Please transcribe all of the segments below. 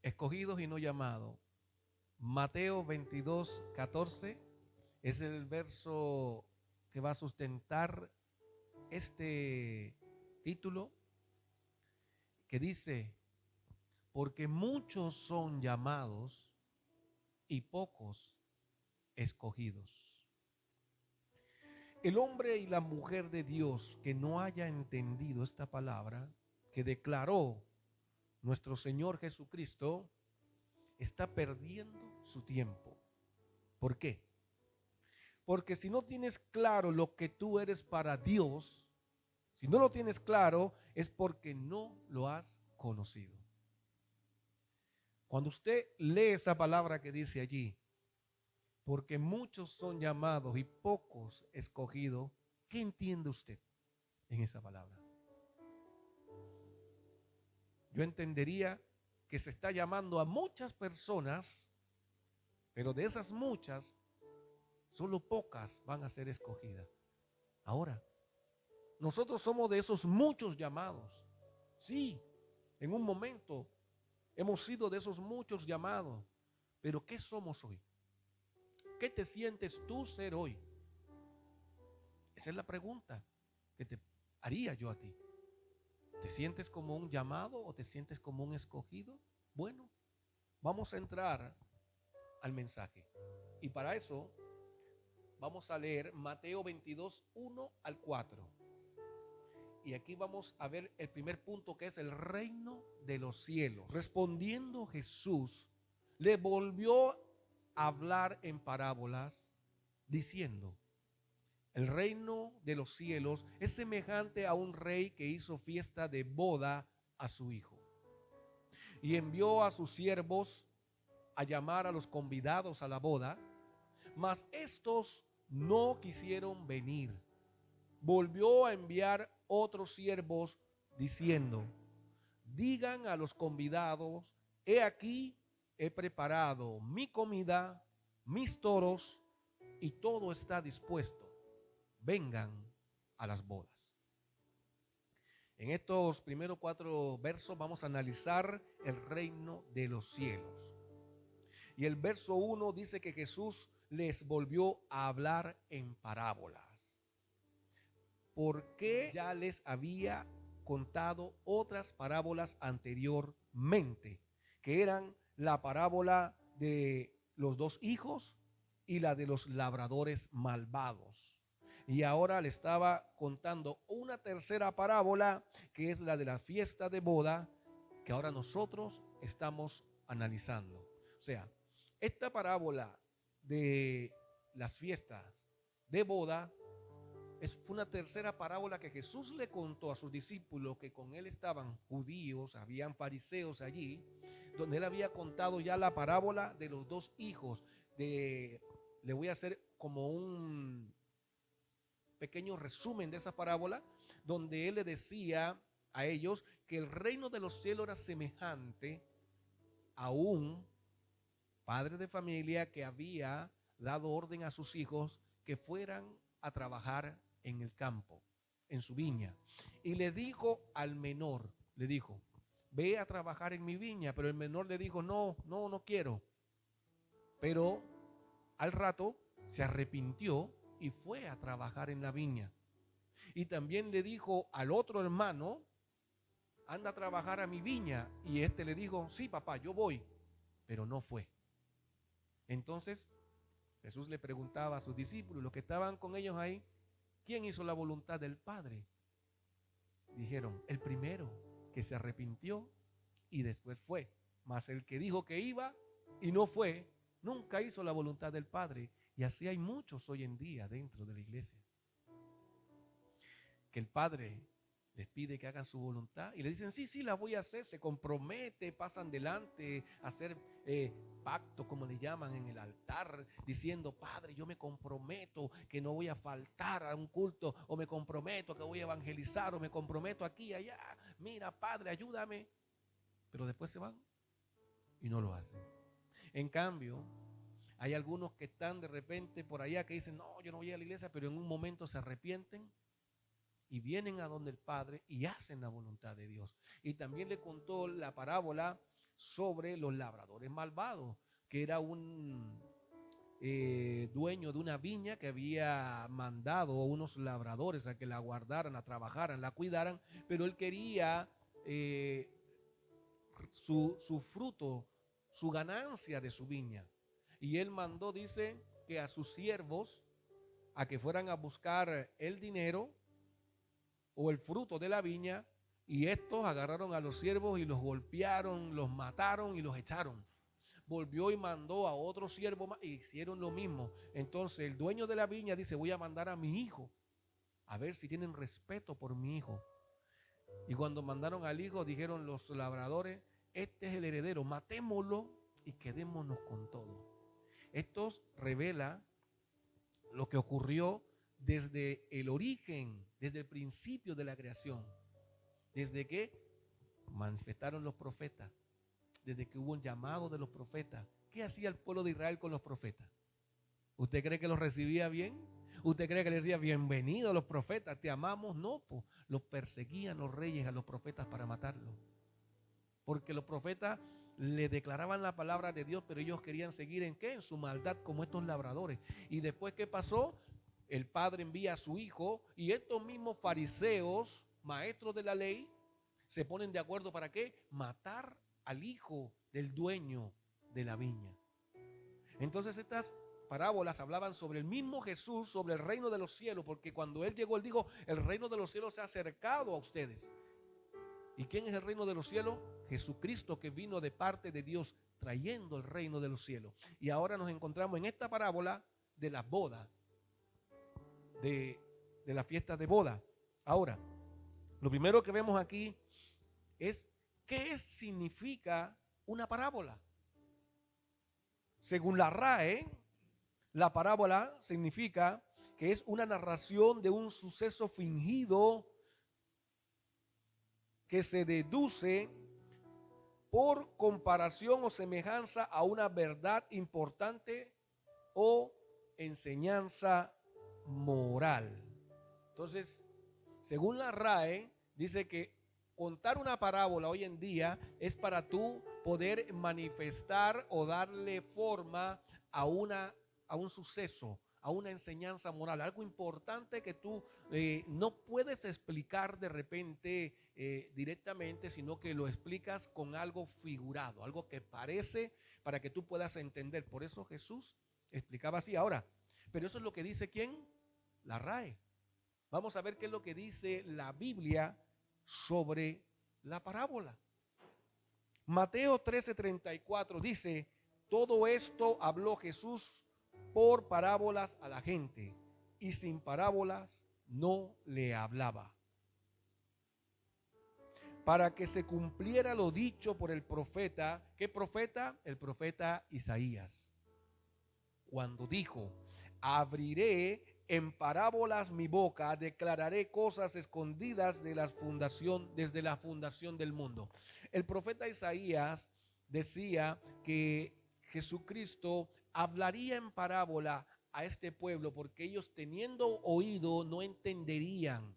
escogidos y no llamados. Mateo 22:14 es el verso que va a sustentar este título, que dice: porque muchos son llamados y pocos escogidos. El hombre y la mujer de Dios que no haya entendido esta palabra que declaró nuestro Señor Jesucristo está perdiendo su tiempo. ¿Por qué? Porque si no tienes claro lo que tú eres para Dios, si no lo tienes claro, es porque no lo has conocido. Cuando usted lee esa palabra que dice allí, porque muchos son llamados y pocos escogidos, ¿qué entiende usted en esa palabra? Yo entendería que se está llamando a muchas personas, pero de esas muchas, solo pocas van a ser escogidas. Ahora, nosotros somos de esos muchos llamados. Sí, en un momento hemos sido de esos muchos llamados, pero ¿qué somos hoy? ¿Qué te sientes tú ser hoy? Esa es la pregunta que te haría yo a ti. ¿Te sientes como un llamado o te sientes como un escogido? Bueno, vamos a entrar al mensaje. Y para eso vamos a leer Mateo 22, 1 al 4. Y aquí vamos a ver el primer punto, que es el reino de los cielos. Respondiendo Jesús, le volvió a hablar en parábolas, diciendo: el reino de los cielos es semejante a un rey que hizo fiesta de boda a su hijo. Y envió a sus siervos a llamar a los convidados a la boda, mas estos no quisieron venir. Volvió a enviar otros siervos diciendo: digan a los convidados, he aquí, he preparado mi comida, mis toros, y todo está dispuesto. Vengan a las bodas. En estos primeros 4 versos vamos a analizar el reino de los cielos. Y el verso 1 dice que Jesús les volvió a hablar en parábolas, porque ya les había contado otras parábolas anteriormente, que eran la parábola de los 2 hijos y la de los labradores malvados. Y ahora le estaba contando una tercera parábola, que es la de la fiesta de boda, que ahora nosotros estamos analizando. O sea, esta parábola de las fiestas de boda fue una tercera parábola que Jesús le contó a sus discípulos, que con él estaban judíos, habían fariseos allí, donde él había contado ya la parábola de los 2 hijos. Le voy a hacer como un pequeño resumen de esa parábola, donde él le decía a ellos que el reino de los cielos era semejante a un padre de familia que había dado orden a sus hijos que fueran a trabajar en el campo, en su viña. Y le dijo al menor, le dijo: ve a trabajar en mi viña. Pero el menor le dijo: no quiero. Pero al rato se arrepintió y fue a trabajar en la viña. Y también le dijo al otro hermano: anda a trabajar a mi viña. Y este le dijo: sí, papá, yo voy. Pero no fue. Entonces Jesús le preguntaba a sus discípulos, los que estaban con ellos ahí: ¿quién hizo la voluntad del Padre? Dijeron: el primero, que se arrepintió y después fue. Mas el que dijo que iba y no fue, nunca hizo la voluntad del Padre. Y así hay muchos hoy en día dentro de la iglesia, que el Padre les pide que hagan su voluntad y le dicen: sí, la voy a hacer. Se compromete, pasan delante a hacer pacto, como le llaman en el altar, diciendo: Padre, yo me comprometo que no voy a faltar a un culto, o me comprometo que voy a evangelizar, o me comprometo aquí y allá. Mira, Padre, ayúdame. Pero después se van y no lo hacen. En cambio, hay algunos que están de repente por allá que dicen: no, yo no voy a la iglesia, pero en un momento se arrepienten y vienen a donde el Padre y hacen la voluntad de Dios. Y también le contó la parábola sobre los labradores malvados, que era un dueño de una viña que había mandado a unos labradores a que la guardaran, la trabajaran, la cuidaran, pero él quería su fruto, su ganancia de su viña. Y él mandó, dice, que a sus siervos a que fueran a buscar el dinero o el fruto de la viña, y estos agarraron a los siervos y los golpearon, los mataron y los echaron. Volvió y mandó a otro siervo más y hicieron lo mismo. Entonces el dueño de la viña dice: voy a mandar a mi hijo a ver si tienen respeto por mi hijo. Y cuando mandaron al hijo, dijeron los labradores: este es el heredero, matémoslo y quedémonos con todo. Esto revela lo que ocurrió desde el origen, desde el principio de la creación, desde que manifestaron los profetas, desde que hubo un llamado de los profetas. ¿Qué hacía el pueblo de Israel con los profetas? ¿Usted cree que los recibía bien? ¿Usted cree que le decía: bienvenido a los profetas, te amamos? No, pues los perseguían los reyes a los profetas para matarlos, porque los profetas le declaraban la palabra de Dios, pero ellos querían seguir ¿en qué? En su maldad, como estos labradores. Y después, ¿qué pasó? El padre envía a su hijo y estos mismos fariseos, maestros de la ley, se ponen de acuerdo ¿para qué? Matar al hijo del dueño de la viña. Entonces estas parábolas hablaban sobre el mismo Jesús, sobre el reino de los cielos, porque cuando él llegó, él dijo: el reino de los cielos se ha acercado a ustedes. ¿Y quién es el reino de los cielos? Jesucristo, que vino de parte de Dios trayendo el reino de los cielos. Y ahora nos encontramos en esta parábola de las bodas, de la fiesta de boda. Ahora, lo primero que vemos aquí es qué significa una parábola. Según la RAE, la parábola significa que es una narración de un suceso fingido que se deduce por comparación o semejanza a una verdad importante o enseñanza moral. Entonces, según la RAE, dice que contar una parábola hoy en día es para tú poder manifestar o darle forma a un suceso, a una enseñanza moral, algo importante que tú no puedes explicar de repente directamente, sino que lo explicas con algo figurado, algo que parece, para que tú puedas entender. Por eso Jesús explicaba así. Ahora, pero eso es lo que dice ¿quién? La RAE. Vamos a ver qué es lo que dice la Biblia sobre la parábola. Mateo 13:34 dice: todo esto habló Jesús por parábolas a la gente, y sin parábolas no le hablaba, para que se cumpliera lo dicho por el profeta. ¿Qué profeta? El profeta Isaías, cuando dijo: abriré en parábolas mi boca, declararé cosas escondidas desde la fundación del mundo. El profeta Isaías decía que Jesucristo hablaría en parábola a este pueblo, porque ellos, teniendo oído, no entenderían,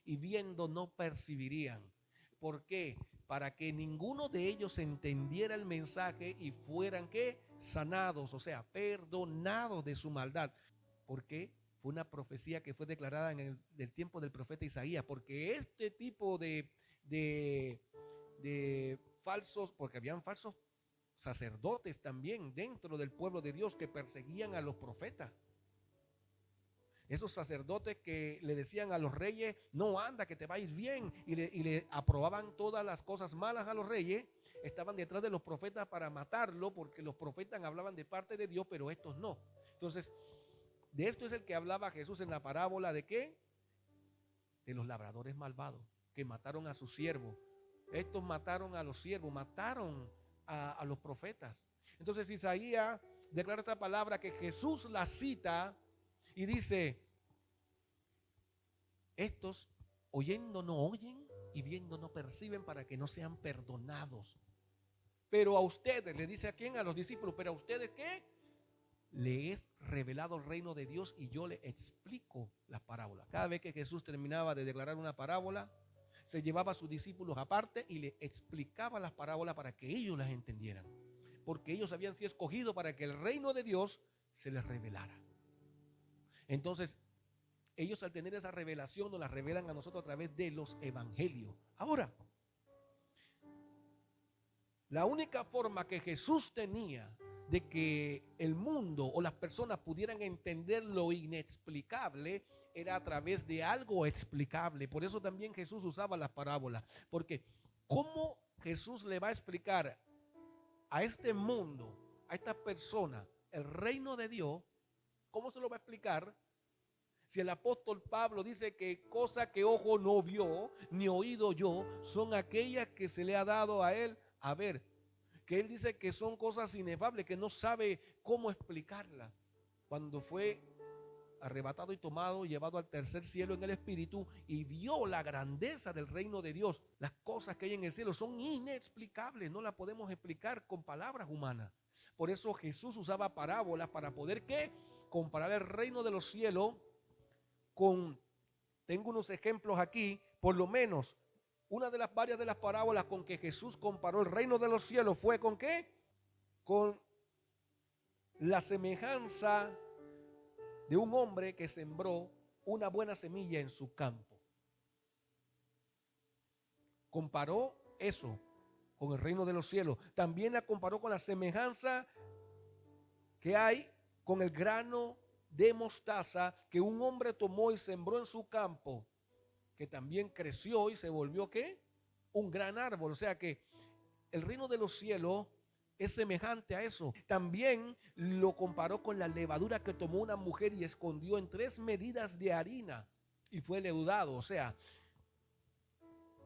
y viendo no percibirían. ¿Por qué? Para que ninguno de ellos entendiera el mensaje y fueran ¿qué? Sanados, o sea, perdonados de su maldad. ¿Por qué? Fue una profecía que fue declarada en el tiempo del profeta Isaías, porque este tipo de falsos, porque habían falsos sacerdotes también dentro del pueblo de Dios que perseguían a los profetas. Esos sacerdotes que le decían a los reyes: no, anda, que te va a ir bien, y le aprobaban todas las cosas malas a los reyes, estaban detrás de los profetas para matarlo, porque los profetas hablaban de parte de Dios, pero estos no. Entonces, de esto es el que hablaba Jesús en la parábola de ¿qué? De los labradores malvados, que mataron a sus siervos. Estos mataron a los siervos, mataron a los profetas. Entonces Isaías declara esta palabra que Jesús la cita y dice: estos oyendo no oyen y viendo no perciben, para que no sean perdonados. Pero a ustedes, le dice ¿a quién? A los discípulos. Pero a ustedes ¿qué? Le es revelado el reino de Dios y yo le explico las parábolas. Cada vez que Jesús terminaba de declarar una parábola, se llevaba a sus discípulos aparte y le explicaba las parábolas para que ellos las entendieran. Porque ellos habían sido escogidos para que el reino de Dios se les revelara. Entonces, ellos al tener esa revelación nos la revelan a nosotros a través de los evangelios. Ahora, la única forma que Jesús tenía de que el mundo o las personas pudieran entender lo inexplicable era a través de algo explicable. Por eso también Jesús usaba las parábolas. Porque ¿cómo Jesús le va a explicar a este mundo, a esta persona, el reino de Dios? ¿Cómo se lo va a explicar? Si el apóstol Pablo dice que cosa que ojo no vio, ni oído yo, son aquellas que se le ha dado a él a ver. Que él dice que son cosas inefables, que no sabe cómo explicarlas. Cuando fue arrebatado y tomado, llevado al tercer cielo en el espíritu y vio la grandeza del reino de Dios, las cosas que hay en el cielo son inexplicables, no las podemos explicar con palabras humanas. Por eso Jesús usaba parábolas para poder ¿qué? Comparar el reino de los cielos con, tengo unos ejemplos aquí, por lo menos una de las varias de las parábolas con que Jesús comparó el reino de los cielos fue ¿con qué? Con la semejanza de un hombre que sembró una buena semilla en su campo. Comparó eso con el reino de los cielos. También la comparó con la semejanza que hay con el grano de mostaza que un hombre tomó y sembró en su campo, que también creció y se volvió ¿qué? Un gran árbol. O sea que el reino de los cielos es semejante a eso. También lo comparó con la levadura que tomó una mujer y escondió en 3 medidas de harina y fue leudado. O sea,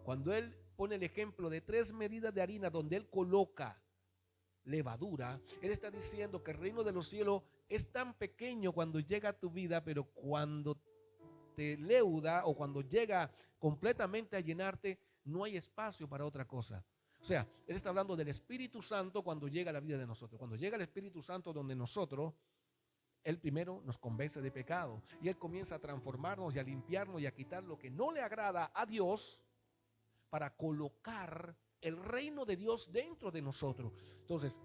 cuando él pone el ejemplo de 3 medidas de harina donde él coloca levadura, él está diciendo que el reino de los cielos es tan pequeño cuando llega a tu vida, pero cuando te leuda o cuando llega completamente a llenarte, no hay espacio para otra cosa. O sea, él está hablando del Espíritu Santo cuando llega a la vida de nosotros. Cuando llega el Espíritu Santo donde nosotros, él primero nos convence de pecado y él comienza a transformarnos y a limpiarnos y a quitar lo que no le agrada a Dios para colocar el reino de Dios dentro de nosotros. Entonces,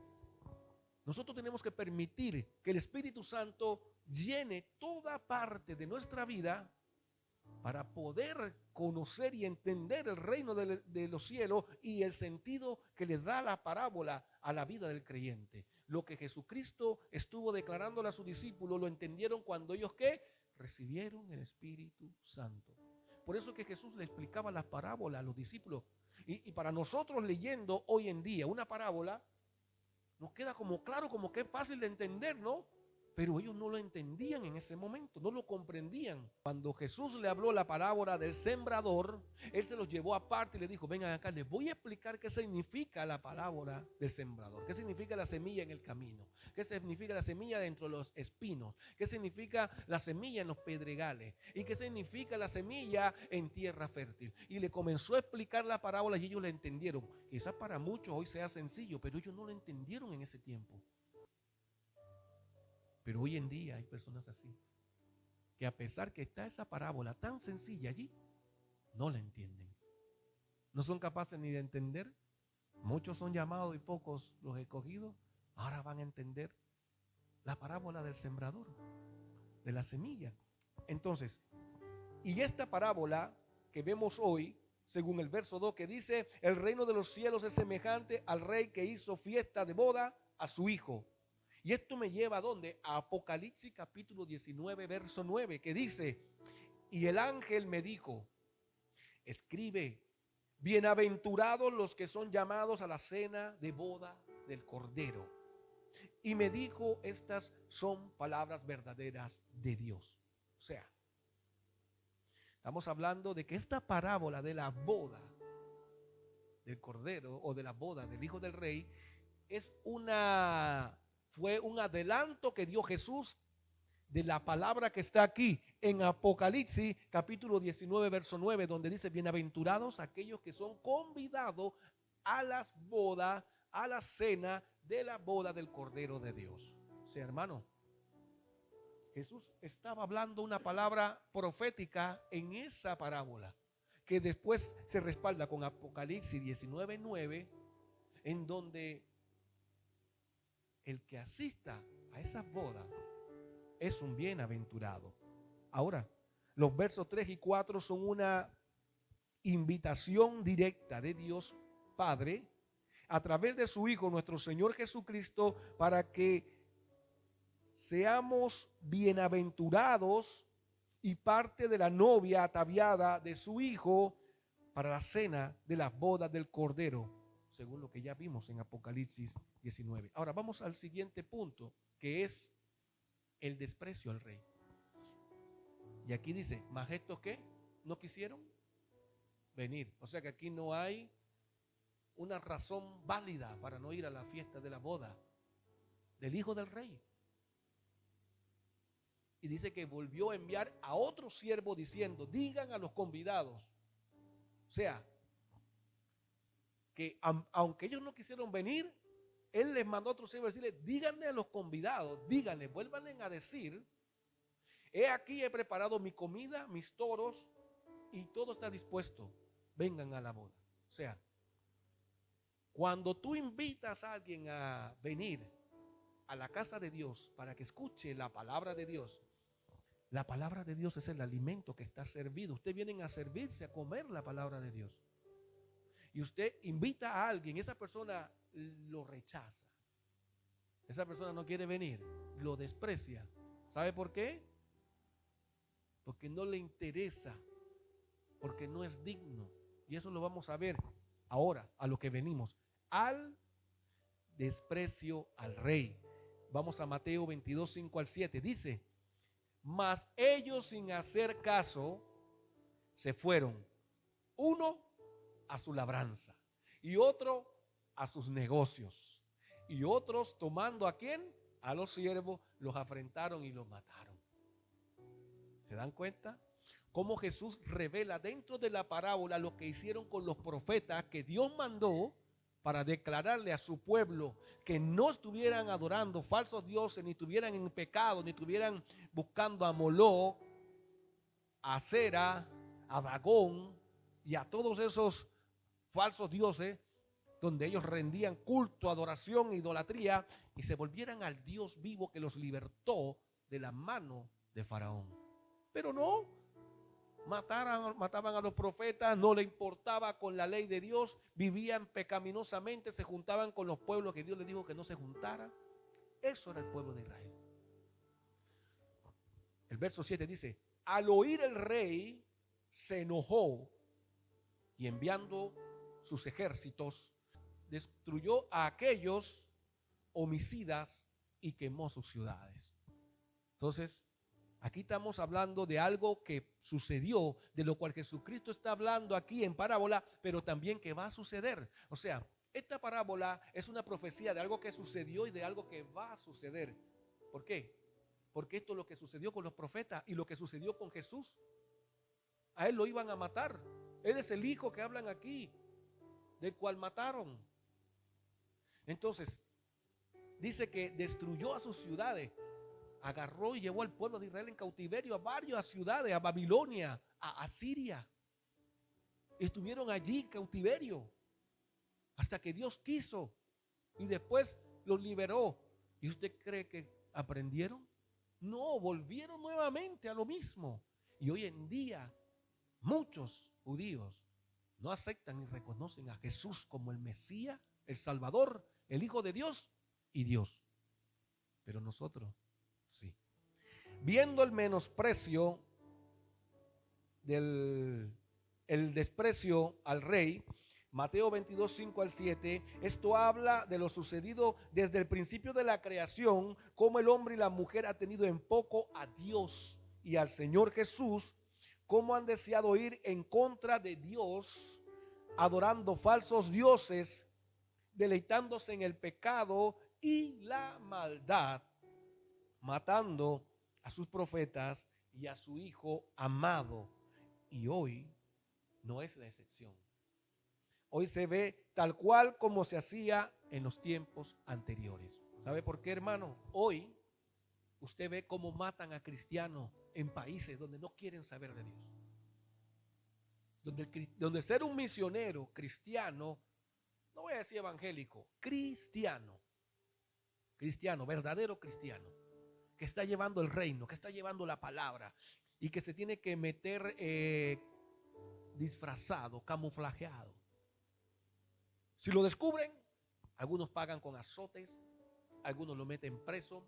nosotros tenemos que permitir que el Espíritu Santo llene toda parte de nuestra vida para poder conocer y entender el reino de los cielos y el sentido que le da la parábola a la vida del creyente. Lo que Jesucristo estuvo declarándole a sus discípulos lo entendieron cuando ellos ¿qué? Recibieron el Espíritu Santo. Por eso que Jesús le explicaba las parábolas a los discípulos. Y para nosotros leyendo hoy en día una parábola, nos queda como claro, como que es fácil de entender, ¿no? Pero ellos no lo entendían en ese momento, no lo comprendían. Cuando Jesús le habló la parábola del sembrador, él se los llevó aparte y le dijo, vengan acá, les voy a explicar qué significa la parábola del sembrador, qué significa la semilla en el camino, qué significa la semilla dentro de los espinos, qué significa la semilla en los pedregales y qué significa la semilla en tierra fértil. Y le comenzó a explicar la parábola y ellos la entendieron. Quizás para muchos hoy sea sencillo, pero ellos no lo entendieron en ese tiempo. Pero hoy en día hay personas así, que a pesar que está esa parábola tan sencilla allí, no la entienden. No son capaces ni de entender. Muchos son llamados y pocos los escogidos. Ahora van a entender la parábola del sembrador, de la semilla. Entonces, y esta parábola que vemos hoy, según el verso 2 que dice, el reino de los cielos es semejante al rey que hizo fiesta de boda a su hijo. Y esto me lleva ¿a dónde? A Apocalipsis capítulo 19, verso 9, que dice, y el ángel me dijo, escribe, bienaventurados los que son llamados a la cena de boda del Cordero. Y me dijo, estas son palabras verdaderas de Dios. O sea, estamos hablando de que esta parábola de la boda del Cordero o de la boda del Hijo del Rey fue un adelanto que dio Jesús de la palabra que está aquí en Apocalipsis capítulo 19 verso 9, donde dice, bienaventurados aquellos que son convidados a las bodas, a la cena de la boda del Cordero de Dios. O sea, hermano, Jesús estaba hablando una palabra profética en esa parábola. que después se respalda con Apocalipsis 19:9, en donde el que asista a esas bodas es un bienaventurado. Ahora, los versos 3 y 4 son una invitación directa de Dios Padre a través de su Hijo, nuestro Señor Jesucristo, para que seamos bienaventurados y parte de la novia ataviada de su Hijo para la cena de las bodas del Cordero, según lo que ya vimos en Apocalipsis 19. Ahora vamos al siguiente punto, que es el desprecio al rey. Y aquí dice, ¿mas estos qué? ¿No quisieron venir? O sea que aquí no hay una razón válida para no ir a la fiesta de la boda del hijo del rey. Y dice que volvió a enviar a otro siervo diciendo, digan a los convidados. O sea, que aunque ellos no quisieron venir, él les mandó a otro siervo a decirle, díganle a los convidados, díganle, vuélvanle a decir, he aquí he preparado mi comida, mis toros, y todo está dispuesto, vengan a la boda. O sea, cuando tú invitas a alguien a venir a la casa de Dios para que escuche la palabra de Dios, la palabra de Dios es el alimento que está servido. Ustedes vienen a servirse, a comer la palabra de Dios. Y usted invita a alguien, esa persona lo rechaza. Esa persona no quiere venir, lo desprecia. ¿Sabe por qué? Porque no le interesa, porque no es digno. Y eso lo vamos a ver ahora, a lo que venimos. Al desprecio al rey. Vamos a Mateo 22, 5 al 7. Dice, mas ellos sin hacer caso se fueron, uno a su labranza y otro a sus negocios, y otros tomando a quién, a los siervos, los afrentaron y los mataron. ¿Se dan cuenta? Cómo Jesús revela dentro de la parábola lo que hicieron con los profetas que Dios mandó para declararle a su pueblo que no estuvieran adorando falsos dioses, ni estuvieran en pecado, ni estuvieran buscando a Moloc, a Acera, a Dagón y a todos esos falsos dioses donde ellos rendían culto, adoración, idolatría, y se volvieran al Dios vivo que los libertó de la mano de Faraón. Pero no, mataban a los profetas, no le importaba con la ley de Dios, vivían pecaminosamente, se juntaban con los pueblos que Dios les dijo que no se juntaran. Eso era el pueblo de Israel. El verso 7 dice, al oír el rey se enojó y enviando sus ejércitos destruyó a aquellos homicidas y quemó sus ciudades. Entonces, aquí estamos hablando de algo que sucedió, de lo cual Jesucristo está hablando aquí en parábola, pero también que va a suceder. O sea, esta parábola es una profecía de algo que sucedió y de algo que va a suceder. ¿Por qué? Porque esto es lo que sucedió con los profetas y lo que sucedió con Jesús. A él lo iban a matar. Él es el hijo que hablan aquí, del cual mataron. Entonces, dice que destruyó a sus ciudades. Agarró y llevó al pueblo de Israel en cautiverio a varias ciudades, a Babilonia, a Asiria. Estuvieron allí en cautiverio hasta que Dios quiso y después los liberó. ¿Y usted cree que aprendieron? No, volvieron nuevamente a lo mismo. Y hoy en día muchos judíos no aceptan y reconocen a Jesús como el Mesías, el Salvador, el Hijo de Dios y Dios. Pero nosotros sí. Viendo el menosprecio el desprecio al rey, Mateo 22, 5 al 7, esto habla de lo sucedido desde el principio de la creación, cómo el hombre y la mujer han tenido en poco a Dios y al Señor Jesús, cómo han deseado ir en contra de Dios, adorando falsos dioses, deleitándose en el pecado y la maldad, matando a sus profetas y a su Hijo amado. Y hoy no es la excepción. Hoy se ve tal cual como se hacía en los tiempos anteriores. ¿Sabe por qué, hermano? Hoy usted ve cómo matan a cristianos en países donde no quieren saber de Dios. donde ser un misionero cristiano, no voy a decir evangélico, cristiano, verdadero cristiano, que está llevando el reino, que está llevando la palabra y que se tiene que meter disfrazado, camuflajeado. Si lo descubren, algunos pagan con azotes, algunos lo meten preso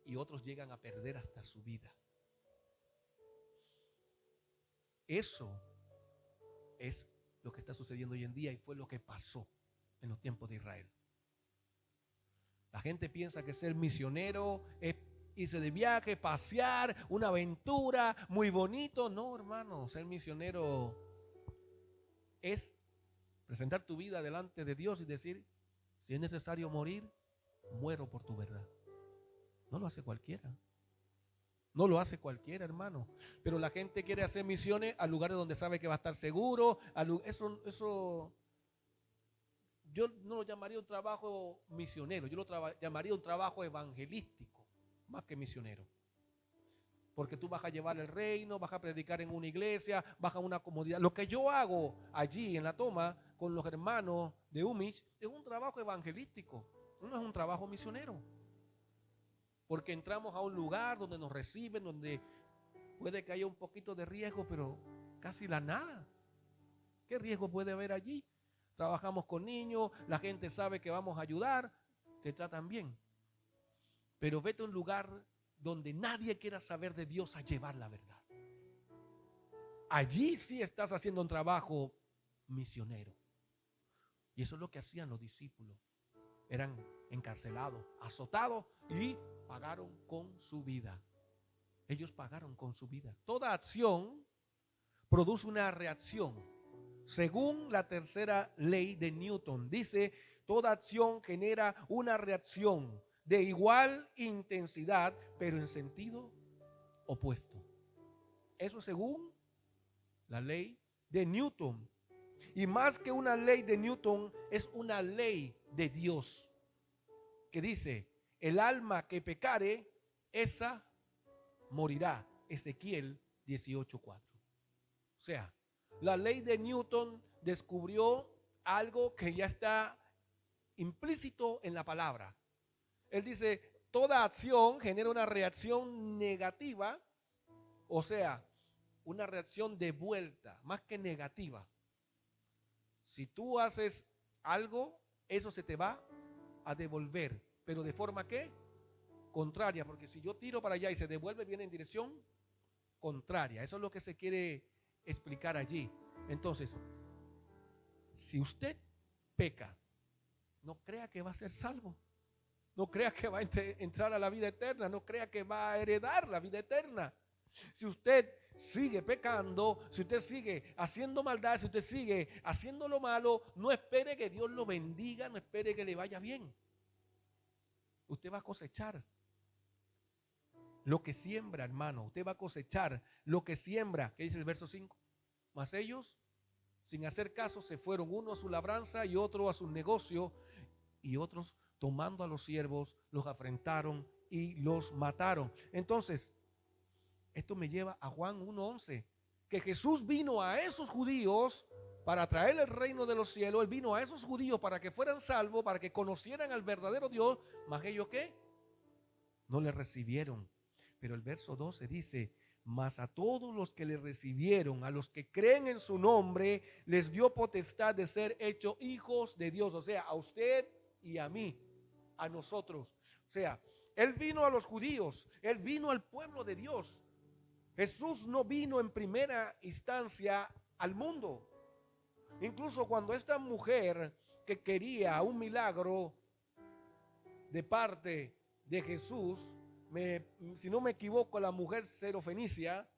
y otros llegan a perder hasta su vida. Eso es lo que está sucediendo hoy en día y fue lo que pasó en los tiempos de Israel. La gente piensa que ser misionero es irse de viaje, pasear, una aventura, muy bonito. No, hermano, ser misionero es presentar tu vida delante de Dios y decir, si es necesario morir, muero por tu verdad. No lo hace cualquiera. No lo hace cualquiera, hermano. Pero la gente quiere hacer misiones a lugares donde sabe que va a estar seguro. Eso yo no lo llamaría un trabajo misionero, yo lo llamaría un trabajo evangelístico, más que misionero. Porque tú vas a llevar el reino, vas a predicar en una iglesia, vas a una comunidad. Lo que yo hago allí en la toma con los hermanos de UMICH es un trabajo evangelístico, no es un trabajo misionero. Porque entramos a un lugar donde nos reciben, donde puede que haya un poquito de riesgo, pero casi la nada. ¿Qué riesgo puede haber allí? Trabajamos con niños, la gente sabe que vamos a ayudar, te tratan bien. Pero vete a un lugar donde nadie quiera saber de Dios a llevar la verdad. Allí sí estás haciendo un trabajo misionero. Y eso es lo que hacían los discípulos. Eran encarcelados, azotados y pagaron con su vida. Ellos pagaron con su vida. Toda acción produce una reacción. Según la tercera ley de Newton, dice, toda acción genera una reacción de igual intensidad, pero en sentido opuesto. Eso según la ley de Newton. Y más que una ley de Newton, es una ley de Dios, que dice, el alma que pecare, esa morirá. Ezequiel 18:4. O sea, la ley de Newton descubrió algo que ya está implícito en la palabra. Él dice, toda acción genera una reacción negativa, o sea, una reacción de vuelta, más que negativa. Si tú haces algo, eso se te va a devolver, pero de forma ¿qué? Contraria, porque si yo tiro para allá y se devuelve, viene en dirección contraria. Eso es lo que se quiere explicar allí. Entonces, si usted peca, no crea que va a ser salvo. No crea que va a entrar a la vida eterna. No crea que va a heredar la vida eterna. Si usted sigue pecando, si usted sigue haciendo maldad, si usted sigue haciendo lo malo, no espere que Dios lo bendiga, no espere que le vaya bien. Usted va a cosechar lo que siembra, hermano. Usted va a cosechar lo que siembra. ¿Qué dice el verso 5? Mas ellos, sin hacer caso, se fueron, uno a su labranza y otro a su negocio, y otros, tomando a los siervos, los afrentaron y los mataron. Entonces, esto me lleva a Juan 1:11, que Jesús vino a esos judíos para traer el reino de los cielos. Él vino a esos judíos para que fueran salvos, para que conocieran al verdadero Dios. Mas ellos, ¿qué? No le recibieron. Pero el verso 12 dice, mas a todos los que le recibieron, a los que creen en su nombre, les dio potestad de ser hechos hijos de Dios. O sea, a usted y a mí, a nosotros. O sea, Él vino a los judíos, Él vino al pueblo de Dios. Jesús no vino en primera instancia al mundo. Incluso cuando esta mujer que quería un milagro de parte de Jesús, si no me equivoco, la mujer Sirofenicia,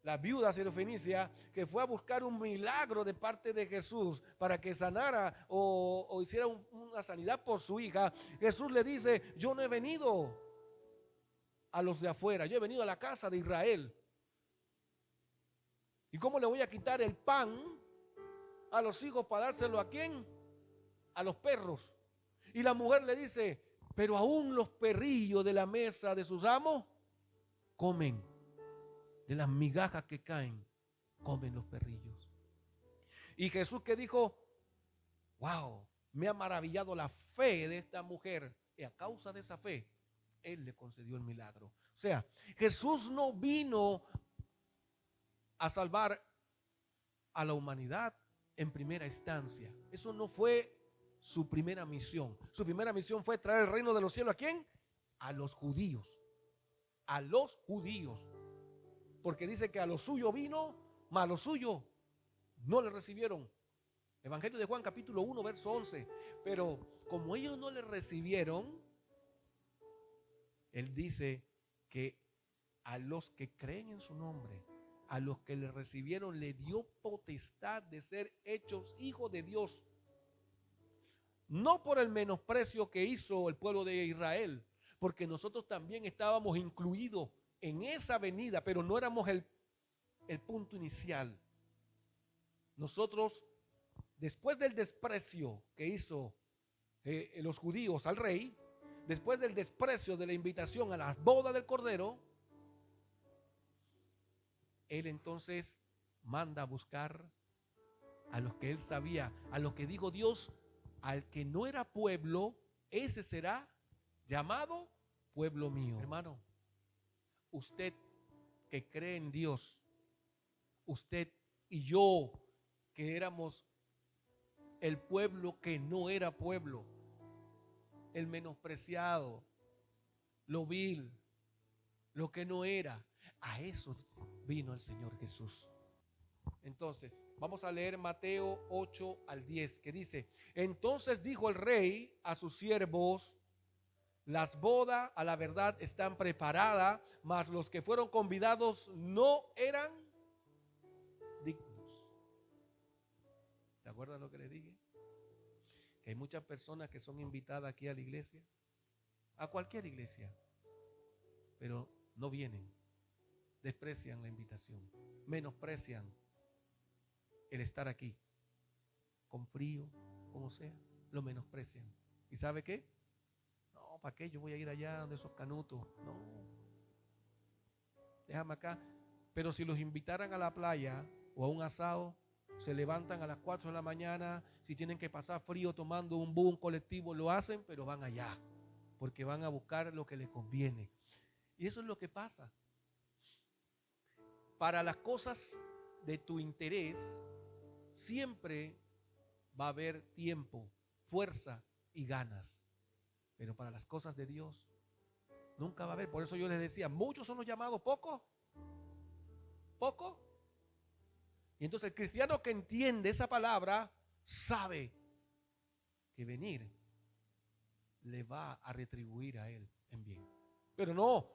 la viuda Sirofenicia, que fue a buscar un milagro de parte de Jesús para que sanara o hiciera una sanidad por su hija, Jesús le dice, yo no he venido a los de afuera, yo he venido a la casa de Israel. ¿Y cómo le voy a quitar el pan a los hijos para dárselo a quién? A los perros. Y la mujer le dice, pero aún los perrillos de la mesa de sus amos comen. De las migajas que caen, comen los perrillos. Y Jesús que dijo, wow, me ha maravillado la fe de esta mujer. Y a causa de esa fe, Él le concedió el milagro. O sea, Jesús no vino a salvar a la humanidad en primera instancia. Eso no fue su primera misión. Su primera misión fue traer el reino de los cielos. ¿A quién? A los judíos. A los judíos. Porque dice que a lo suyo vino, mas a lo suyo no le recibieron. Evangelio de Juan capítulo 1 verso 11. Pero como ellos no le recibieron, Él dice que a los que creen en su nombre, a los que le recibieron, le dio potestad de ser hechos hijos de Dios. No por el menosprecio que hizo el pueblo de Israel, porque nosotros también estábamos incluidos en esa venida, pero no éramos el punto inicial. Nosotros, después del desprecio que hizo los judíos al rey, después del desprecio de la invitación a la boda del Cordero, Él entonces manda a buscar a los que Él sabía, a los que dijo Dios, al que no era pueblo, ese será llamado pueblo mío. Hermano, usted que cree en Dios, usted y yo que éramos el pueblo que no era pueblo, el menospreciado, lo vil, lo que no era, a eso vino el Señor Jesús. Entonces, vamos a leer Mateo 8 al 10, que dice: entonces dijo el rey a sus siervos, las bodas a la verdad están preparadas, mas los que fueron convidados no eran dignos. ¿Se acuerdan lo que les dije? Que hay muchas personas que son invitadas aquí a la iglesia, a cualquier iglesia, pero no vienen, desprecian la invitación, menosprecian el estar aquí, con frío, como sea, lo menosprecian. ¿Y sabe qué? No, ¿para qué yo voy a ir allá donde esos canutos? No, déjame acá. Pero si los invitaran a la playa o a un asado, se levantan a las 4 de la mañana, si tienen que pasar frío tomando un bus, un colectivo, lo hacen, pero van allá, porque van a buscar lo que les conviene. Y eso es lo que pasa. Para las cosas de tu interés, siempre va a haber tiempo, fuerza y ganas. Pero para las cosas de Dios, nunca va a haber. Por eso yo les decía, muchos son los llamados, ¿poco? ¿Poco? Y entonces el cristiano que entiende esa palabra sabe que venir le va a retribuir a él en bien. Pero no,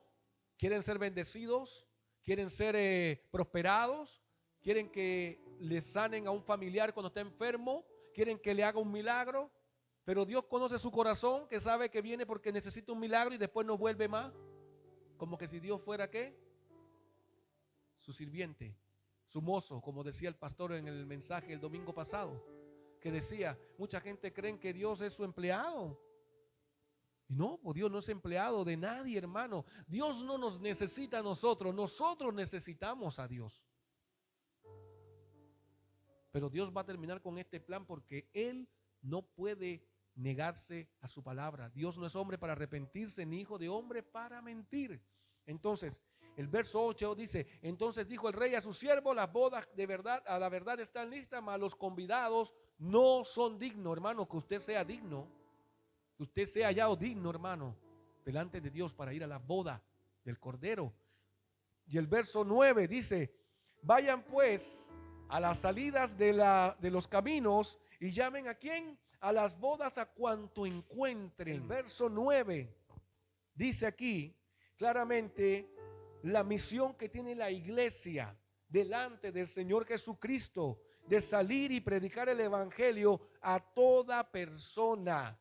quieren ser bendecidos, quieren ser prosperados, quieren que le sanen a un familiar cuando está enfermo, quieren que le haga un milagro, pero Dios conoce su corazón, que sabe que viene porque necesita un milagro y después no vuelve más, como que si Dios fuera ¿qué? Su sirviente, su mozo, como decía el pastor en el mensaje el domingo pasado, que decía, mucha gente cree que Dios es su empleado. Y no, pues Dios no es empleado de nadie, hermano. Dios no nos necesita a nosotros, nosotros necesitamos a Dios. Pero Dios va a terminar con este plan porque Él no puede negarse a su palabra. Dios no es hombre para arrepentirse, ni hijo de hombre para mentir. Entonces, el verso 8 dice, entonces dijo el rey a su siervo, las bodas de verdad, a la verdad están listas, mas los convidados no son dignos. Hermano, que usted sea digno, que usted sea hallado digno, hermano, delante de Dios para ir a la boda del Cordero. Y el verso 9 dice, vayan pues a las salidas de los caminos y llamen ¿a quién? A las bodas a cuanto encuentren. El verso 9 dice aquí claramente la misión que tiene la iglesia delante del Señor Jesucristo, de salir y predicar el evangelio a toda persona,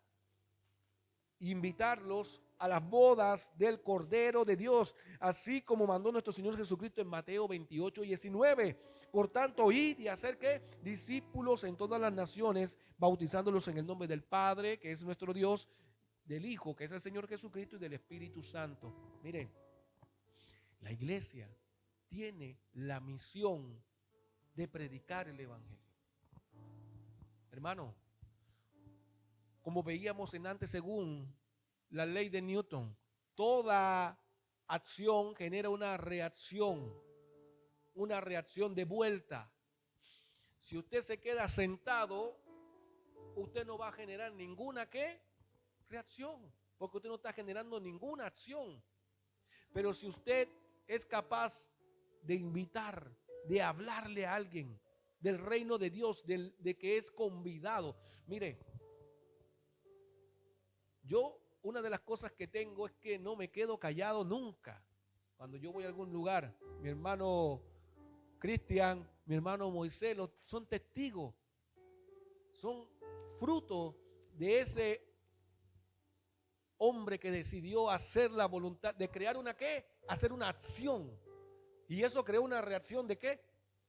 invitarlos a las bodas del Cordero de Dios, así como mandó nuestro Señor Jesucristo en Mateo 28:19. Por tanto, id y hacer ¿qué? Discípulos en todas las naciones, bautizándolos en el nombre del Padre, que es nuestro Dios, del Hijo, que es el Señor Jesucristo, y del Espíritu Santo. Miren, la iglesia tiene la misión de predicar el evangelio. Hermano, como veíamos en antes según la ley de Newton, toda acción genera una reacción de vuelta. Si usted se queda sentado, usted no va a generar ninguna ¿qué? Reacción, porque usted no está generando ninguna acción. Pero si usted es capaz de invitar, de hablarle a alguien del reino de Dios, de que es convidado. Mire, yo una de las cosas que tengo es que no me quedo callado nunca. Cuando yo voy a algún lugar, mi hermano Cristian, mi hermano Moisés, son testigos, son fruto de ese hombre que decidió hacer la voluntad, de crear una ¿qué? Hacer una acción. Y eso creó una reacción de ¿qué?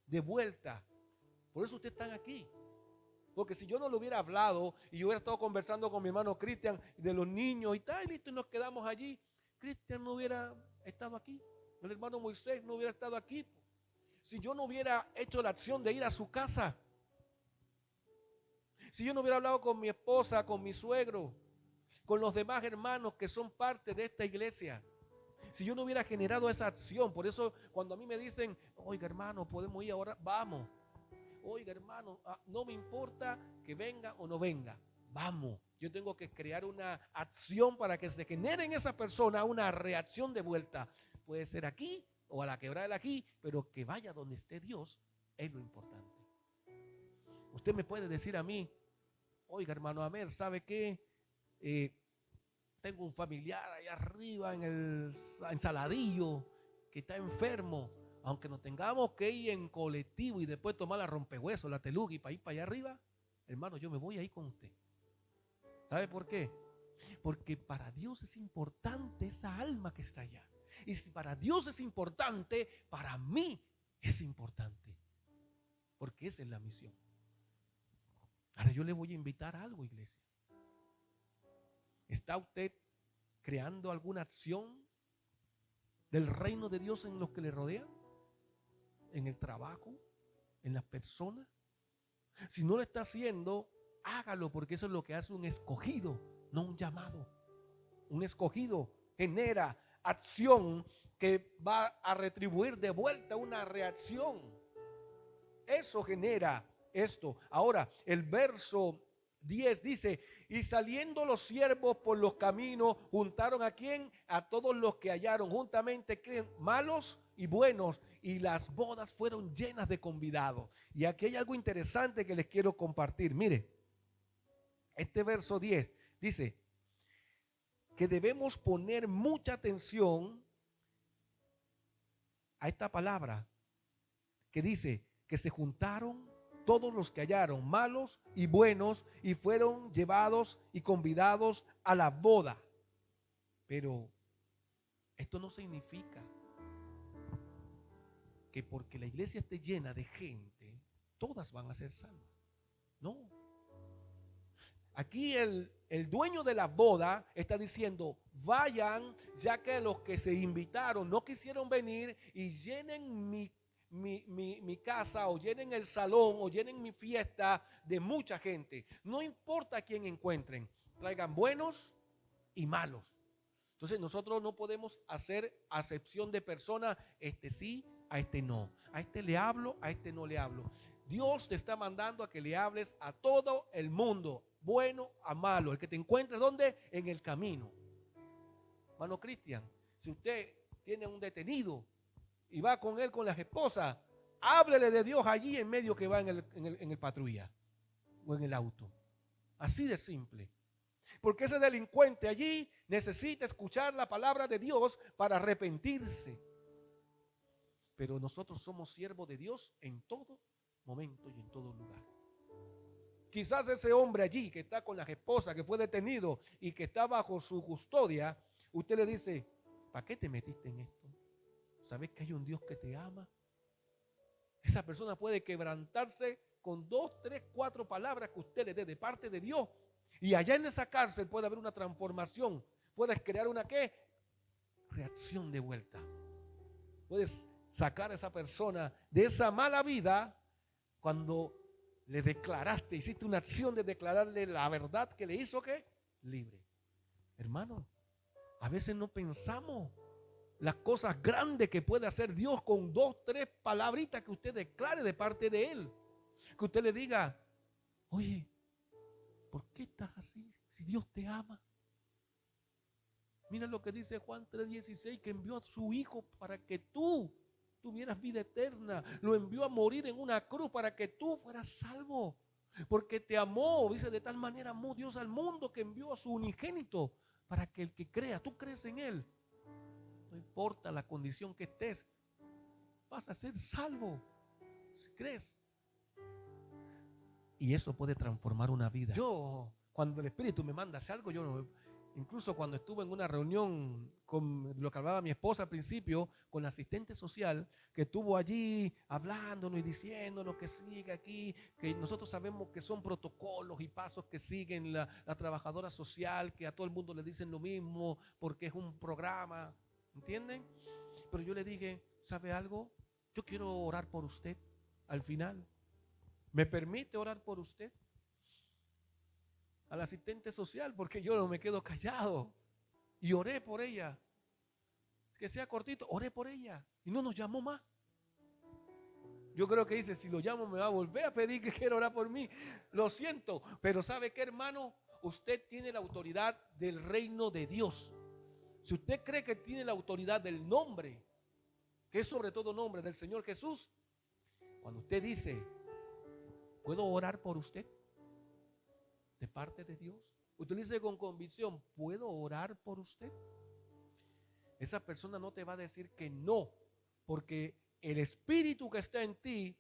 De vuelta. Por eso ustedes están aquí. Porque si yo no lo hubiera hablado y yo hubiera estado conversando con mi hermano Cristian de los niños y tal, listo, y nos quedamos allí, Cristian no hubiera estado aquí. El hermano Moisés no hubiera estado aquí. Si yo no hubiera hecho la acción de ir a su casa, si yo no hubiera hablado con mi esposa, con mi suegro, con los demás hermanos que son parte de esta iglesia, si yo no hubiera generado esa acción, por eso cuando a mí me dicen, oiga hermano, podemos ir ahora, vamos. Oiga hermano, no me importa que venga o no venga, vamos. Yo tengo que crear una acción para que se genere en esa persona una reacción de vuelta. Puede ser aquí o a la quebrada de aquí, pero que vaya donde esté Dios es lo importante. Usted me puede decir a mí, oiga hermano Amer, ¿sabe qué? Tengo un familiar allá arriba en Saladillo que está enfermo. Aunque nos tengamos que ir en colectivo y después tomar la rompehuesos, la Telugi para ir para allá arriba, hermano, yo me voy ahí con usted. ¿Sabe por qué? Porque para Dios es importante esa alma que está allá. Y si para Dios es importante, para mí es importante. Porque esa es la misión. Ahora yo le voy a invitar a algo, iglesia. ¿Está usted creando alguna acción del reino de Dios en los que le rodean? ¿En el trabajo? ¿En las personas? Si no lo está haciendo, hágalo, porque eso es lo que hace un escogido, no un llamado. Un escogido genera acción que va a retribuir de vuelta una reacción. Eso genera esto. Ahora, el verso 10 dice, y saliendo los siervos por los caminos, juntaron ¿a quién? A todos los que hallaron juntamente, malos y buenos, y las bodas fueron llenas de convidados. Y aquí hay algo interesante que les quiero compartir. Mire, este verso 10 dice que debemos poner mucha atención a esta palabra que dice que se juntaron todos los que hallaron, malos y buenos, y fueron llevados y convidados a la boda. Pero esto no significa que porque la iglesia esté llena de gente, todas van a ser salvas. No. Aquí el dueño de la boda está diciendo, vayan, ya que los que se invitaron no quisieron venir, y llenen mi casa, o llenen el salón, o llenen mi fiesta de mucha gente. No importa quién encuentren, traigan buenos y malos. Entonces nosotros no podemos hacer acepción de personas, este sí, a este no. A este le hablo, a este no le hablo. Dios te está mandando a que le hables a todo el mundo, bueno a malo. El que te encuentre, ¿dónde? En el camino. Hermano Cristian, si usted tiene un detenido y va con él con las esposas, háblele de Dios allí en medio que va en el patrulla o en el auto. Así de simple. Porque ese delincuente allí necesita escuchar la palabra de Dios para arrepentirse. Pero nosotros somos siervos de Dios en todo momento y en todo lugar. Quizás ese hombre allí que está con las esposas, que fue detenido y que está bajo su custodia, usted le dice, ¿para qué te metiste en esto? ¿Sabes que hay un Dios que te ama? Esa persona puede quebrantarse con 2, 3, 4 palabras que usted le dé de parte de Dios. Y allá en esa cárcel puede haber una transformación. Puedes crear una ¿qué? Reacción de vuelta. Puedes sacar a esa persona de esa mala vida cuando Le declaraste, hiciste una acción de declararle la verdad que le hizo ¿qué? Libre. Hermano, a veces no pensamos las cosas grandes que puede hacer Dios con 2, 3 palabritas que usted declare de parte de Él. Que usted le diga, oye, ¿por qué estás así? Si Dios te ama. Mira lo que dice Juan 3:16, que envió a su Hijo para que tú tuvieras vida eterna. Lo envió a morir en una cruz para que tú fueras salvo. Porque te amó, dice, de tal manera amó Dios al mundo que envió a su unigénito para que el que crea, tú crees en Él. No importa la condición que estés, vas a ser salvo si crees. Y eso puede transformar una vida. Yo, cuando el Espíritu me manda hacer algo, yo no... Incluso cuando estuve en una reunión con lo que hablaba mi esposa al principio, con la asistente social, que estuvo allí hablándonos y diciéndonos que sigue aquí, que nosotros sabemos que son protocolos y pasos que siguen la trabajadora social, que a todo el mundo le dicen lo mismo porque es un programa, ¿entienden? Pero yo le dije, ¿sabe algo? Yo quiero orar por usted al final. ¿Me permite orar por usted? Al asistente social, porque yo no me quedo callado. Y oré por ella. Que sea cortito, oré por ella. Y no nos llamó más. Yo creo que dice, si lo llamo me va a volver a pedir que quiera orar por mí. Lo siento, pero ¿sabe qué, hermano? Usted tiene la autoridad del reino de Dios. Si usted cree que tiene la autoridad del nombre, que es sobre todo nombre del Señor Jesús, cuando usted dice, ¿puedo orar por usted? De parte de Dios. Usted dice con convicción, ¿puedo orar por usted? Esa persona no te va a decir que no, porque el espíritu que está en ti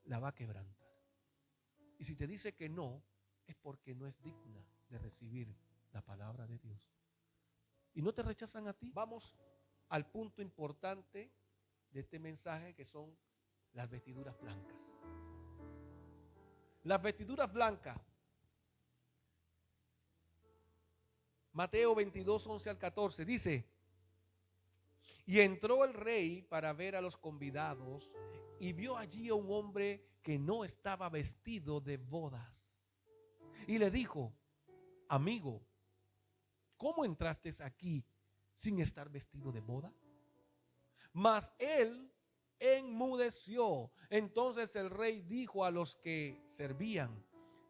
la va a quebrantar. Y si te dice que no, es porque no es digna de recibir la palabra de Dios. Y no te rechazan a ti. Vamos al punto importante de este mensaje, que son las vestiduras blancas. Las vestiduras blancas. Mateo 22, 11 al 14 dice: y entró el rey para ver a los convidados y vio allí a un hombre que no estaba vestido de bodas. Y le dijo: amigo, ¿cómo entraste aquí sin estar vestido de boda? Mas él enmudeció. Entonces el rey dijo a los que servían: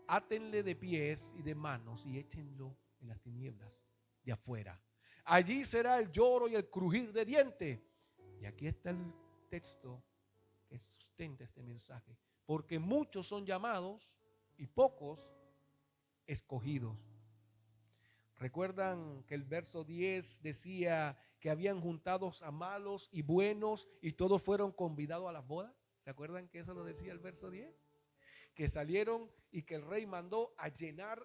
átenle de pies y de manos y échenlo en las tinieblas de afuera. Allí será el lloro y el crujir de dientes. Y aquí está el texto que sustenta este mensaje. Porque muchos son llamados y pocos escogidos. ¿Recuerdan que el verso 10 decía que habían juntados a malos y buenos y todos fueron convidados a las bodas? ¿Se acuerdan que eso lo decía el verso 10? Que salieron y que el rey mandó a llenar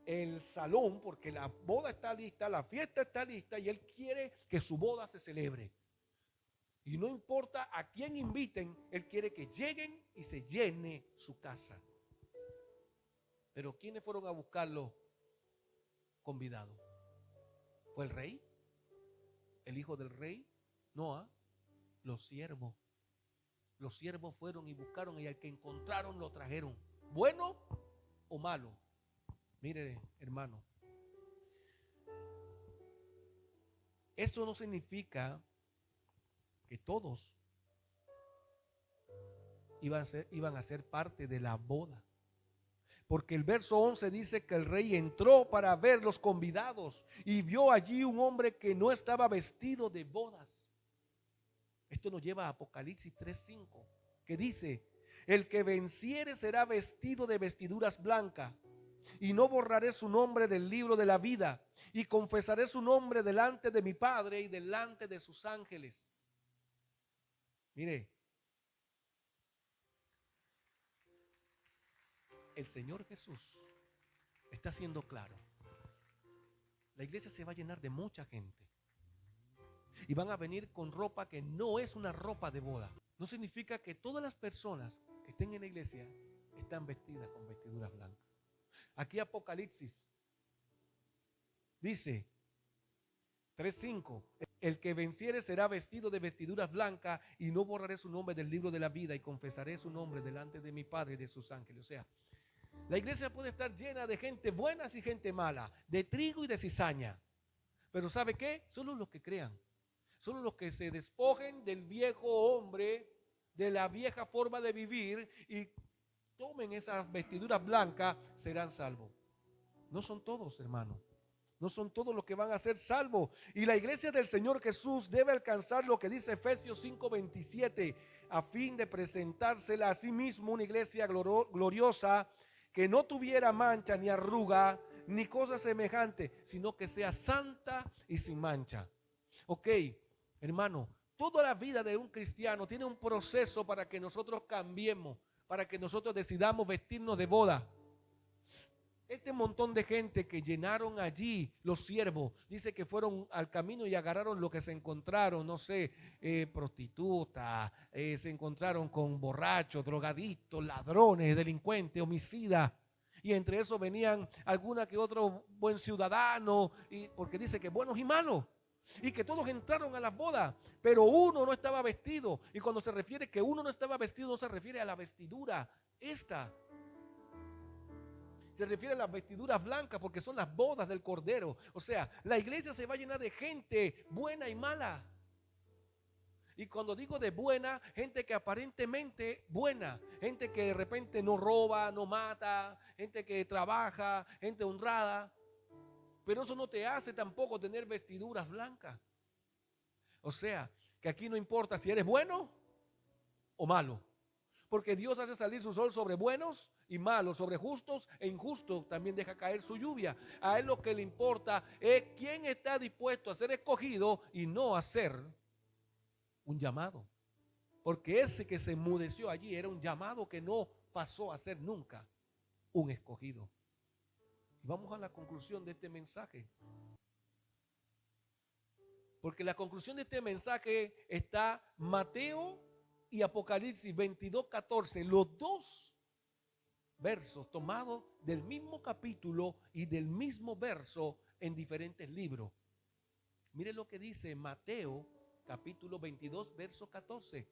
el salón porque la boda está lista, la fiesta está lista y él quiere que su boda se celebre. Y no importa a quién inviten, él quiere que lleguen y se llene su casa. Pero ¿quiénes fueron a buscarlo convidado? ¿Fue el rey? ¿El hijo del rey? No, los siervos. Los siervos fueron y buscaron y al que encontraron lo trajeron. ¿Bueno o malo? Mire, hermano, esto no significa que todos iban a ser parte de la boda. Porque el verso 11 dice que el rey entró para ver los convidados y vio allí un hombre que no estaba vestido de bodas. Esto nos lleva a Apocalipsis 3:5, que dice: el que venciere será vestido de vestiduras blancas, y no borraré su nombre del libro de la vida, y confesaré su nombre delante de mi Padre y delante de sus ángeles. Mire, el Señor Jesús está siendo claro. La iglesia se va a llenar de mucha gente y van a venir con ropa que no es una ropa de boda. No significa que todas las personas que estén en la iglesia están vestidas con vestiduras blancas. Aquí Apocalipsis dice 3:5. El que venciere será vestido de vestiduras blancas y no borraré su nombre del libro de la vida y confesaré su nombre delante de mi Padre y de sus ángeles. O sea, la iglesia puede estar llena de gente buena y gente mala, de trigo y de cizaña. Pero ¿sabe qué? Solo los que crean, solo los que se despojen del viejo hombre, de la vieja forma de vivir y tomen esas vestiduras blancas, serán salvos. No son todos, hermano. No son todos los que van a ser salvos. Y la iglesia del Señor Jesús debe alcanzar lo que dice Efesios 5:27, a fin de presentársela a sí mismo una iglesia gloriosa, que no tuviera mancha ni arruga ni cosa semejante, sino que sea santa y sin mancha. Ok, hermano, toda la vida de un cristiano tiene un proceso para que nosotros cambiemos, para que nosotros decidamos vestirnos de boda. Este montón de gente que llenaron allí los siervos, dice que fueron al camino y agarraron lo que se encontraron, no sé, prostitutas, se encontraron con borrachos, drogadictos, ladrones, delincuentes, homicidas. Y entre eso venían alguna que otro buen ciudadano, porque dice que buenos y malos. Y que todos entraron a las bodas, pero uno no estaba vestido. Y cuando se refiere que uno no estaba vestido, no se refiere a la vestidura esta. Se refiere a las vestiduras blancas porque son las bodas del Cordero. O sea, la iglesia se va a llenar de gente buena y mala. Y cuando digo de buena, gente que aparentemente buena, gente que de repente no roba, no mata, gente que trabaja, gente honrada. Pero eso no te hace tampoco tener vestiduras blancas. O sea, que aquí no importa si eres bueno o malo. Porque Dios hace salir su sol sobre buenos y malos, sobre justos e injustos, también deja caer su lluvia. A él lo que le importa es quién está dispuesto a ser escogido y no a ser un llamado. Porque ese que se enmudeció allí era un llamado que no pasó a ser nunca un escogido. Y vamos a la conclusión de este mensaje. Porque la conclusión de este mensaje está Mateo y Apocalipsis 22:14, los dos versos tomados del mismo capítulo y del mismo verso en diferentes libros. Mire lo que dice Mateo capítulo 22 verso 14,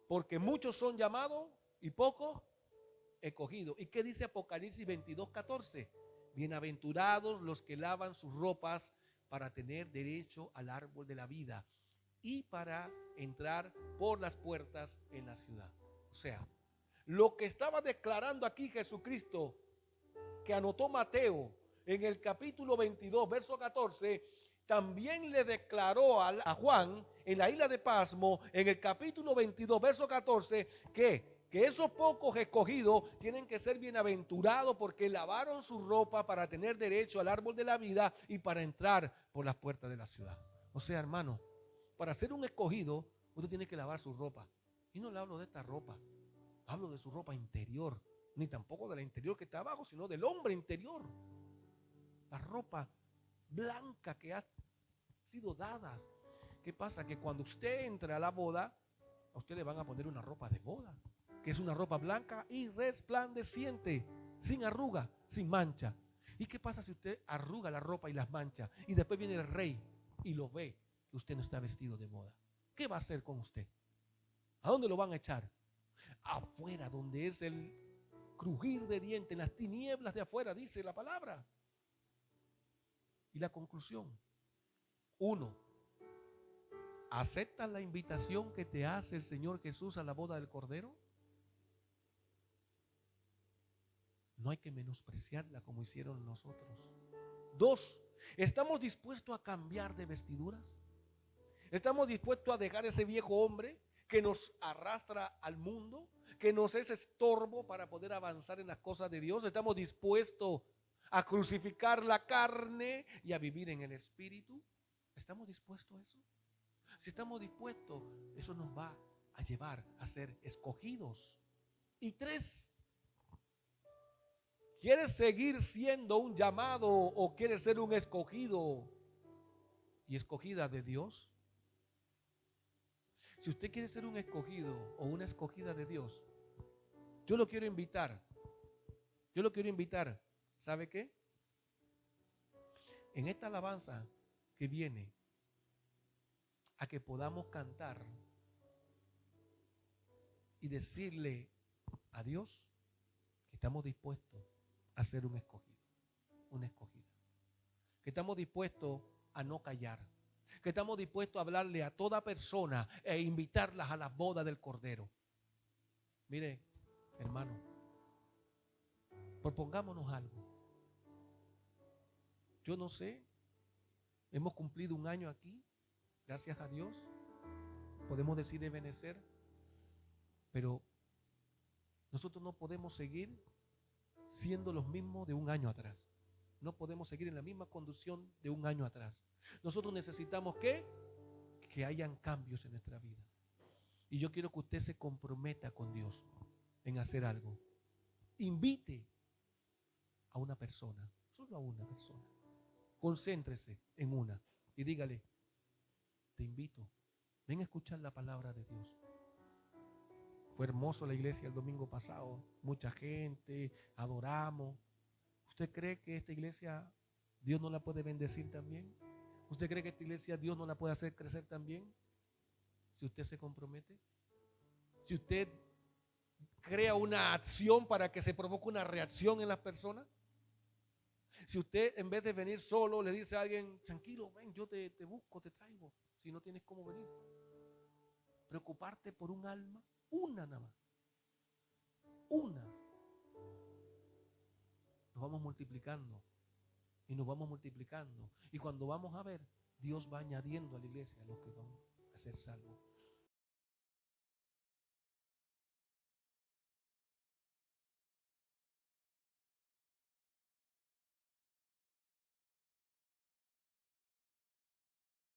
porque muchos son llamados y pocos escogidos. ¿Y qué dice Apocalipsis 22:14? Bienaventurados los que lavan sus ropas para tener derecho al árbol de la vida y para entrar por las puertas en la ciudad. O sea, lo que estaba declarando aquí Jesucristo, que anotó Mateo en el capítulo 22, verso 14, también le declaró a Juan en la isla de Pasmo, en el capítulo 22, verso 14, que esos pocos escogidos tienen que ser bienaventurados porque lavaron su ropa para tener derecho al árbol de la vida y para entrar por las puertas de la ciudad. O sea, hermano, para ser un escogido, usted tiene que lavar su ropa. Y no le hablo de esta ropa, hablo de su ropa interior, ni tampoco de la interior que está abajo, sino del hombre interior. La ropa blanca que ha sido dada. ¿Qué pasa? Que cuando usted entra a la boda, a usted le van a poner una ropa de boda, que es una ropa blanca y resplandeciente, sin arruga, sin mancha. ¿Y qué pasa si usted arruga la ropa y las mancha y después viene el rey y lo ve que usted no está vestido de boda? ¿Qué va a hacer con usted? ¿A dónde lo van a echar? Afuera, donde es el crujir de dientes, en las tinieblas de afuera, dice la palabra. Y la conclusión: 1. ¿Aceptas la invitación que te hace el Señor Jesús a la boda del Cordero? No hay que menospreciarla como hicieron nosotros. 2. ¿Estamos dispuestos a cambiar de vestiduras? ¿Estamos dispuestos a dejar ese viejo hombre que nos arrastra al mundo, que nos es estorbo para poder avanzar en las cosas de Dios? ¿Estamos dispuestos a crucificar la carne y a vivir en el Espíritu? ¿Estamos dispuestos a eso? Si estamos dispuestos, eso nos va a llevar a ser escogidos. Y 3, ¿quieres seguir siendo un llamado o quieres ser un escogido y escogida de Dios? Si usted quiere ser un escogido o una escogida de Dios, yo lo quiero invitar. ¿Sabe qué? En esta alabanza que viene, a que podamos cantar y decirle a Dios que estamos dispuestos a ser un escogido, una escogida. Que estamos dispuestos a no callar. Que estamos dispuestos a hablarle a toda persona e invitarlas a la boda del Cordero. Mire, hermano, propongámonos algo. Yo no sé, hemos cumplido un año aquí, gracias a Dios. Podemos decir de Benecer, pero nosotros no podemos seguir siendo los mismos de un año atrás. No podemos seguir en la misma condición de un año atrás. Nosotros necesitamos que hayan cambios en nuestra vida. Y yo quiero que usted se comprometa con Dios en hacer algo. Invite a una persona, solo a una persona. Concéntrese en una y dígale, te invito, ven a escuchar la palabra de Dios. Fue hermoso la iglesia el domingo pasado, mucha gente, adoramos. ¿Usted cree que esta iglesia Dios no la puede bendecir también? ¿Usted cree que esta iglesia Dios no la puede hacer crecer también? Si usted se compromete, si usted crea una acción para que se provoque una reacción en las personas. Si usted en vez de venir solo le dice a alguien, tranquilo, ven, yo te busco, te traigo, si no tienes cómo venir. Preocuparte por un alma, una nada más, una. Nos vamos multiplicando y nos vamos multiplicando. Y cuando vamos a ver, Dios va añadiendo a la iglesia a los que van a ser salvos.